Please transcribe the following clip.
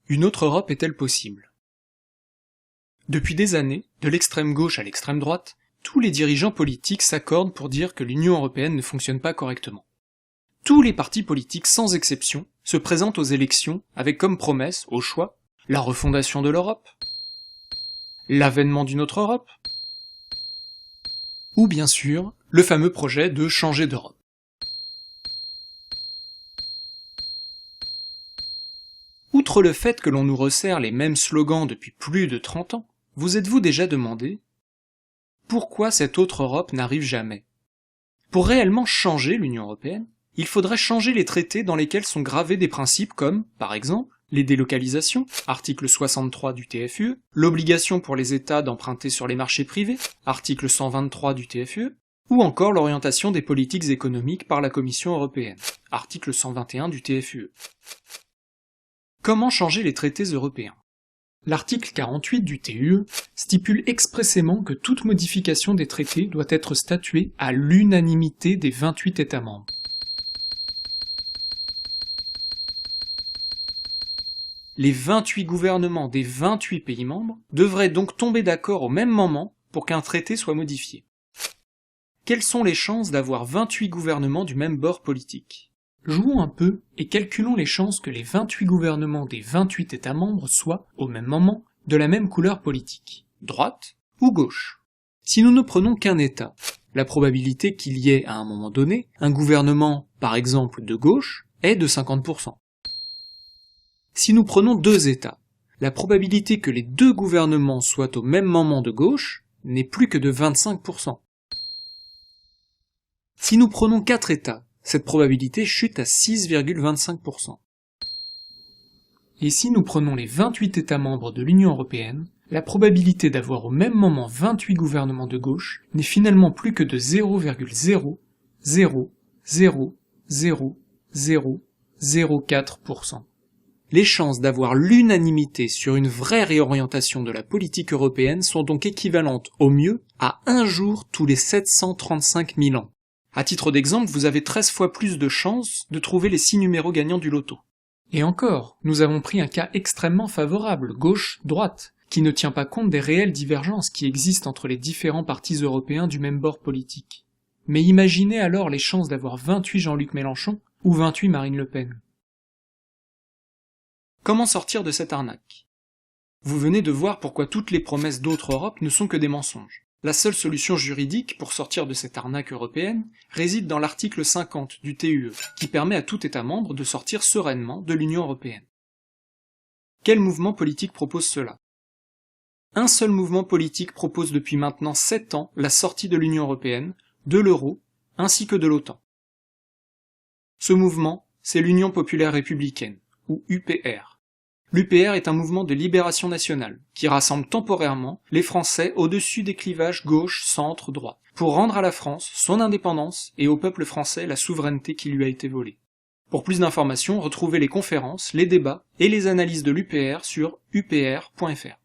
Une autre Europe est-elle possible? Depuis des années, de l'extrême gauche à l'extrême droite, tous les dirigeants politiques s'accordent pour dire que l'Union européenne ne fonctionne pas correctement. Tous les partis politiques, sans exception, se présentent aux élections avec comme promesse, au choix, la refondation de l'Europe, l'avènement d'une autre Europe, ou bien sûr, le fameux projet de changer d'Europe. Outre le fait que l'on nous resserre les mêmes slogans depuis plus de 30 ans, vous êtes-vous déjà demandé pourquoi cette autre Europe n'arrive jamais? Pour réellement changer l'Union européenne, il faudrait changer les traités dans lesquels sont gravés des principes comme, par exemple, les délocalisations, article 63 du TFUE, l'obligation pour les États d'emprunter sur les marchés privés, article 123 du TFUE, ou encore l'orientation des politiques économiques par la Commission européenne, article 121 du TFUE. Comment changer les traités européens? L'article 48 du TUE stipule expressément que toute modification des traités doit être statuée à l'unanimité des 28 États membres. Les 28 gouvernements des 28 pays membres devraient donc tomber d'accord au même moment pour qu'un traité soit modifié. Quelles sont les chances d'avoir 28 gouvernements du même bord politique? Jouons un peu et calculons les chances que les 28 gouvernements des 28 États membres soient, au même moment, de la même couleur politique, droite ou gauche. Si nous ne prenons qu'un État, la probabilité qu'il y ait, à un moment donné, un gouvernement, par exemple de gauche, est de 50%. Si nous prenons deux États, la probabilité que les deux gouvernements soient au même moment de gauche n'est plus que de 25%. Si nous prenons 4 États, cette probabilité chute à 6,25%. Et si nous prenons les 28 États membres de l'Union européenne, la probabilité d'avoir au même moment 28 gouvernements de gauche n'est finalement plus que de 0,0000004%. Les chances d'avoir l'unanimité sur une vraie réorientation de la politique européenne sont donc équivalentes au mieux à 1 jour tous les 735 000 ans. À titre d'exemple, vous avez 13 fois plus de chances de trouver les 6 numéros gagnants du loto. Et encore, nous avons pris un cas extrêmement favorable, gauche-droite, qui ne tient pas compte des réelles divergences qui existent entre les différents partis européens du même bord politique. Mais imaginez alors les chances d'avoir 28 Jean-Luc Mélenchon ou 28 Marine Le Pen. Comment sortir de cette arnaque? Vous venez de voir pourquoi toutes les promesses d'autres Europe ne sont que des mensonges. La seule solution juridique pour sortir de cette arnaque européenne réside dans l'article 50 du TUE, qui permet à tout État membre de sortir sereinement de l'Union européenne. Quel mouvement politique propose cela? Un seul mouvement politique propose depuis maintenant 7 ans la sortie de l'Union européenne, de l'euro, ainsi que de l'OTAN. Ce mouvement, c'est l'Union populaire républicaine, ou UPR. L'UPR est un mouvement de libération nationale, qui rassemble temporairement les Français au-dessus des clivages gauche, centre, droite, pour rendre à la France son indépendance et au peuple français la souveraineté qui lui a été volée. Pour plus d'informations, retrouvez les conférences, les débats et les analyses de l'UPR sur upr.fr.